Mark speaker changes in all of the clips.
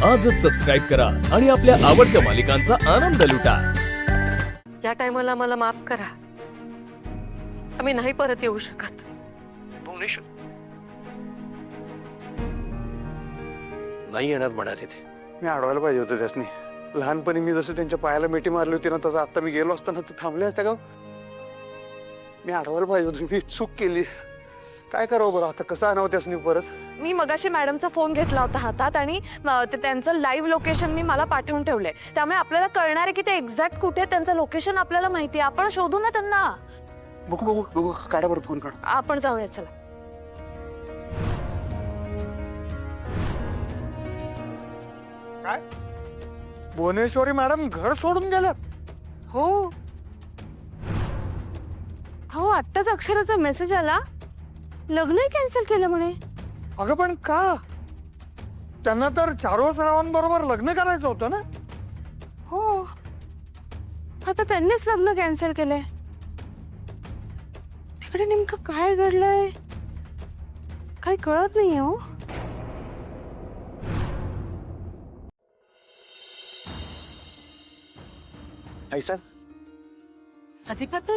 Speaker 1: आजच सबस्क्राईब करा आणि आपल्या आवडत्या मालिकांचा आनंद लुटा।
Speaker 2: या टायमाला मला माफ करा, आम्ही नाही परत येऊ शकत।
Speaker 3: भुवनेश्वर नाही येणार म्हणाले ते।
Speaker 4: मी अडवायला पाहिजे होतं त्यासनी। लहानपणी मी जसं त्यांच्या पायाला मिठी मारली होती ना, तसं आता मी गेलो असताना ते थांबले असते का? मी अडवायला पाहिजे होतं, मी चूक केली। काय करावं बरं आता, कसं आणावं त्यासनी परत?
Speaker 5: मी मगाशी मॅडमचा फोन घेतला होता हातात आणि त्यांचं लाईव्ह लोकेशन मी मला पाठवून ठेवलंय, त्यामुळे आपल्याला कळणार आहे की ते एक्झॅक्ट कुठे आहे। त्यांचं लोकेशन आपल्याला माहिती आहे, आपण शोधू ना त्यांना।
Speaker 4: बघू काढा बरं, फोन काढ।
Speaker 5: आपण जाऊया चला।
Speaker 4: काय भुवनेश्वरी मॅडम घर सोडून गेल्यात?
Speaker 2: हो
Speaker 5: हो, आत्ताच अक्षराचा मेसेज आला, लग्नही कॅन्सल केलं म्हणे।
Speaker 4: अगं पण का? त्यांना तर चारोळ सरावांबरोबर लग्न करायचं होतं ना?
Speaker 5: हो, आता त्यांनीच लग्न कॅन्सल केलंय। तिकडे नेमकं काय घडलंय काही कळत नाहीये हो।
Speaker 4: आई सर,
Speaker 2: अजिबात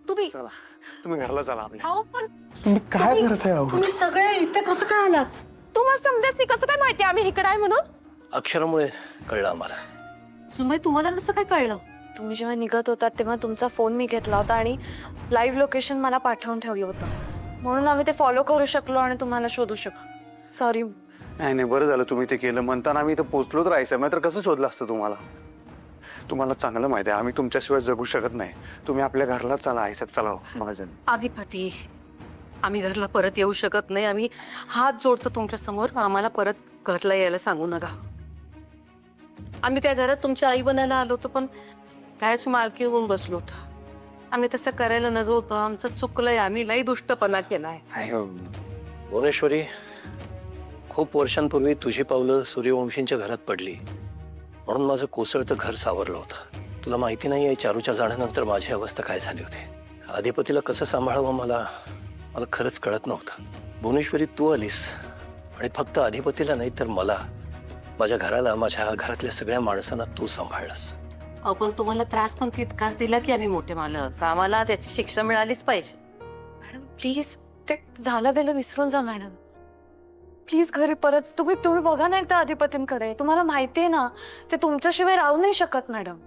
Speaker 5: तुम्ही
Speaker 4: चला तुम्ही घरला चला आपल्या।
Speaker 2: अहो पण
Speaker 4: तुम्ही काय करताय अहो?
Speaker 2: तुम्ही सगळे इथे कसं काय आलात?
Speaker 5: तुम्हाला समजायची कसं काय माहिती आम्ही इकडे आहे म्हणून?
Speaker 3: अक्षरामुळे कळलं आम्हाला।
Speaker 2: सुमय, तुम्हाला कसं काय कळलं?
Speaker 5: तुम्ही जेव्हा निघत होतात तेव्हा तुमचा फोन मी घेतला होता आणि लाईव्ह लोकेशन मला पाठवून ठेवलं होतं, म्हणून आम्ही ते फॉलो करू शकलो आणि तुम्हाला शोधू शकलो। सॉरी।
Speaker 4: नाही बरं झालं तुम्ही ते केलं। म्हणताना आम्ही इथं पोहोचलो तर राहायचं, नाही तर कसं शोधलं असतं तुम्हाला? तुम्हाला चांगलं माहिती आहे आम्ही तुमच्याशिवाय जगू शकत नाही। तुम्ही आपल्या घरला चला आई साहेब, चला महाजन।
Speaker 2: अधिपती, आम्ही घरला परत येऊ शकत नाही। आम्ही हात जोडतो तुमच्या समोर, आम्हाला परत घरला यायला सांगू नका। आम्ही त्या घरात तुमच्या आई बनायला आलो होतो, पण त्याची मालकी होऊन बसलो होतो। आम्ही तसं करायला नको होतं, आमचं चुकलंय, आम्ही लई दुष्टपणा केलाय।
Speaker 3: भुवनेश्वरी, खूप वर्षांपूर्वी तुझी पावलं सूर्यवंशींच्या घरात पडली, म्हणून माझं कोसळतं घर सावरलं होतं। तुला माहिती नाही आहे, चारूच्या जाण्यानंतर माझी अवस्था काय झाली होती। अधिपतीला कसं सांभाळावं मला खरंच कळत नव्हतं। भुवनेश्वरी, तू आलीस आणि फक्त अधिपतीला नाही तर मला, माझ्या घराला, माझ्या घरातल्या सगळ्या माणसांना तू सांभाळलंस।
Speaker 2: आपण तुम्हाला त्रास पण तितकाच दिला की आम्ही मोठे मालक, आम्हाला त्याची शिक्षा मिळालीच पाहिजे।
Speaker 5: मॅडम प्लीज, ते झालं गेलं विसरून जा मॅडम। प्लीज घरी परत तुम्ही बघा ना एकदा अधिपतींकडे। तुम्हाला माहितीये ना ते तुमच्याशिवाय राहू नाही शकत मॅडम।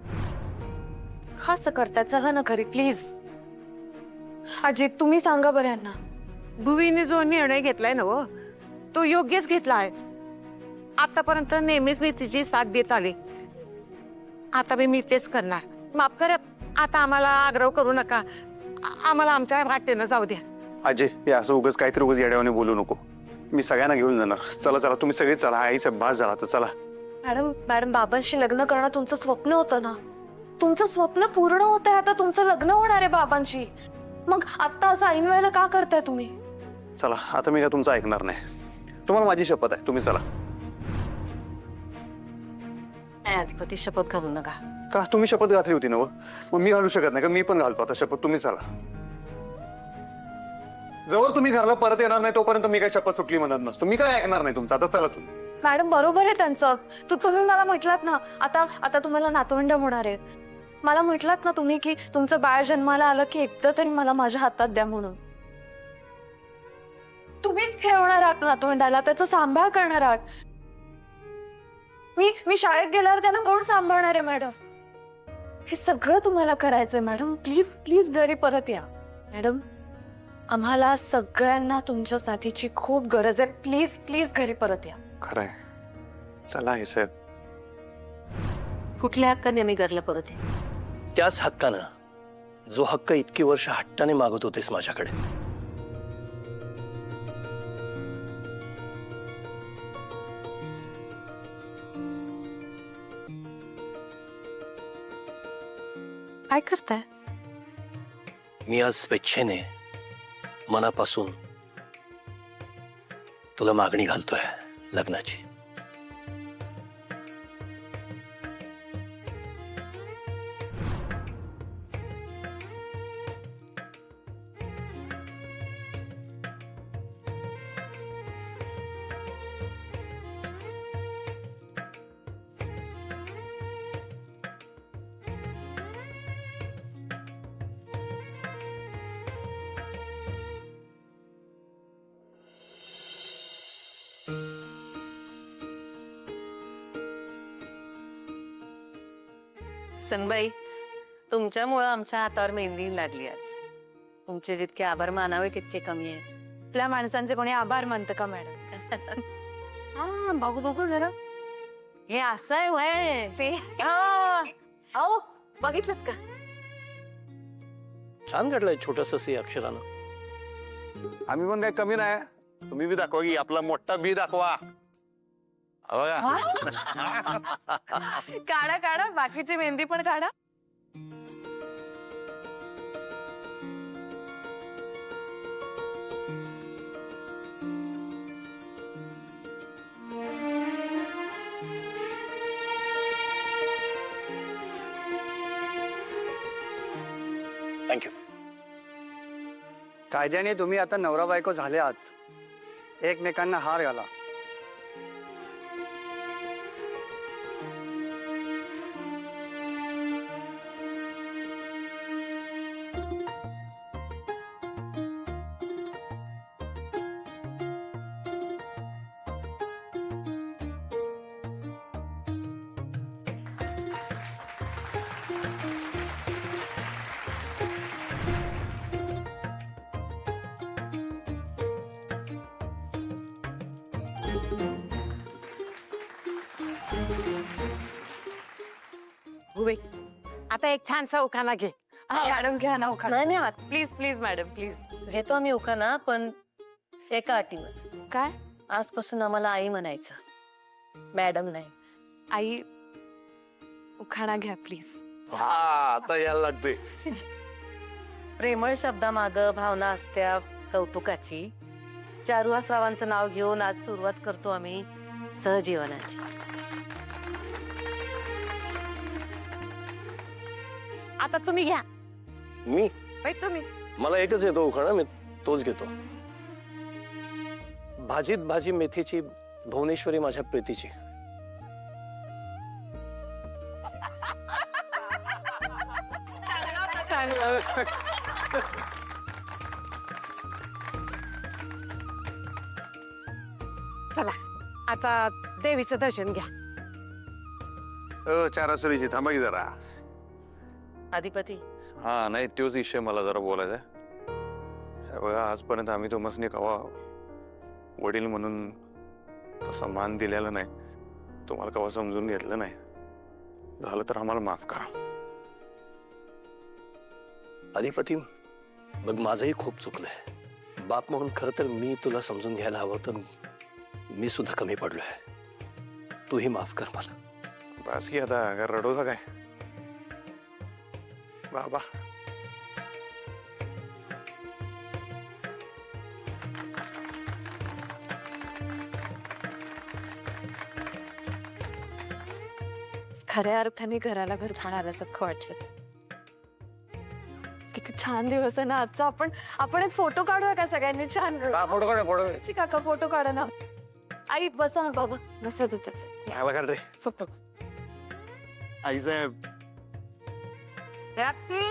Speaker 5: का असं करताय? चला ना घरी प्लीज। अजित, तुम्ही सांगा बरं यांना।
Speaker 6: भुवीने जो निर्णय घेतलाय ना वो, तो योग्यच घेतला आहे। आतापर्यंत नेहमीच मी तिची साथ देत आले, आता मी तेच करणार। माफ करा, आता आम्हाला आग्रह करू नका, आम्हाला आमच्या वाटेनं जाऊ द्या।
Speaker 4: अजय, हे असं उगाच काहीतरी उगाच येड्यावाने बोलू नको। मी सगळ्यांना घेऊन जाणार। चला चला तुम्ही सगळे चला, आई साहेब बास झाला तर चला।
Speaker 5: मॅडम बाबांशी लग्न करणं तुमचं स्वप्न होतं ना, तुमचं स्वप्न पूर्ण होत आहे। आता तुमचं लग्न होणार आहे बाबांशी, मग आता असं ऐन वेळेला का करताय तुम्ही?
Speaker 4: चला आता मी काय तुमचं ऐकणार नाही, तुम्हाला माझी शपथ आहे। तुम्ही चला।
Speaker 2: नाही अधिपती, शपथ घालू नका।
Speaker 4: का? तुम्ही शपथ घातली होती ना, मग मी घालू शकत नाही का? मी पण घालतो आता शपथ। तुम्ही चला। जवळ तुम्ही घरला परत येणार नाही तोपर्यंत मी काय शपथ सुटली म्हणत नसतो। मी काय ऐकणार नाही तुमचं। आता चला तुम्ही।
Speaker 5: मॅडम बरोबर आहे त्यांचं। तुम्ही मला म्हटलात ना आता तुम्हाला नातवंड होणार आहेत। मला म्हटलात ना तुम्ही की तुमचं बाळ जन्माला आलं की एकदा तरी मला माझ्या हातात द्या म्हणून। तुम्हीच खेळवणार आहात नातवंडाला, त्याचा सांभाळ करणार आहात। मी शाळेत गेल्यावर त्याला कोण सांभाळणार आहे मॅडम? हे सगळं तुम्हाला करायचंय मॅडम। प्लीज प्लीज घरी परत या मॅडम। आम्हाला सगळ्यांना तुमच्या साथीची खूप गरज आहे। प्लीज प्लीज घरी परत या।
Speaker 4: खरंय, चला आई साहेब।
Speaker 2: कुठल्या हक्काने आम्ही घरला परत येऊ?
Speaker 3: त्याच हक्कानं, जो हक्क इतकी वर्ष हट्टाने मागत होतेस माझ्याकडे।
Speaker 2: काय करताय?
Speaker 3: मी आज स्वेच्छेने, मनापासून तुला मागणी घालतोय लग्नाची।
Speaker 2: सनबाई, तुमच्यामुळं आमच्या हातावर मेहंदी लागली आज. तुमचे जितके आभार मानावे तितके कमी आहेत.
Speaker 5: आपल्या माणसांचे कोणी आभार मानतं का मॅडम?
Speaker 2: हा बघू बघू जरा. हे असं आहे वय.
Speaker 5: से
Speaker 2: अहो बघितलं का?
Speaker 3: छान काढलंय छोटस सी अक्षरानं.
Speaker 4: आम्ही पण काही कमी नाही. तुम्ही बी दाखवा की आपला मोठा बी दाखवा. हा बघा.
Speaker 5: काढा काढा, बाकीची मेहंदी पण काढा.
Speaker 3: थँक्यू.
Speaker 7: कायद्याने तुम्ही आता नवरा बायको झाले आहात. एकमेकांना हार घाला.
Speaker 6: उभे. आता एक छानसा उखाणा घे.
Speaker 5: मॅडम घ्या ना उखाणा.
Speaker 2: नाही नाही
Speaker 5: प्लीज प्लीज मॅडम प्लीज.
Speaker 2: घेतो आम्ही उखाणा, पण एका अटीवर.
Speaker 5: काय?
Speaker 2: आजपासून आम्हाला आई म्हणायचं, मॅडम नाही.
Speaker 5: आई, उखाणा घ्या प्लीज.
Speaker 4: हा आता यायला लागते.
Speaker 2: प्रेमळ शब्दामाग भावना असत्या कौतुकाची. चारुहासरावांचं नाव घेऊन आज सुरुवात करतो आम्ही सहजीवनाची.
Speaker 6: आता तुम्ही घ्या.
Speaker 3: मी
Speaker 6: तुम्ही.
Speaker 3: मला एकच येतो उखाणा, मी तोच घेतो. भाजीत भाजी मेथीची, भुवनेश्वरी माझ्या प्रीतीची.
Speaker 6: चला आता देवीचं दर्शन घ्या.
Speaker 4: चारासरीची थांबा की जरा.
Speaker 2: अधिपती,
Speaker 4: हा नाही तोच विषय मला जरा बोलायचा आहे. हे बघा, आजपर्यंत आम्ही तुम्हाला कवा वडील म्हणून तसा मान दिलेला नाही. तुम्हाला कवा समजून घेतलं नाही. झालं तर आम्हाला माफ करा.
Speaker 3: अधिपती, मग माझंही खूप चुकलंय. बाप म्हणून खरं तर मी तुला समजून घ्यायला हवं, तर मी सुद्धा कमी पडलोय. तूही माफ कर मला.
Speaker 4: बस की आता, काय रडवता काय बाबा.
Speaker 5: खऱ्या अर्थाने घराला घर पाहणाऱ्यासारखं वाटलं. किती छान दिवस आहे ना आजचा. आपण एक फोटो काढूया का सगळ्यांनी? छान काका फोटो काढा ना. आई बसा ना बाबा, बसत होते.
Speaker 4: आई साहेब.
Speaker 6: हॅपी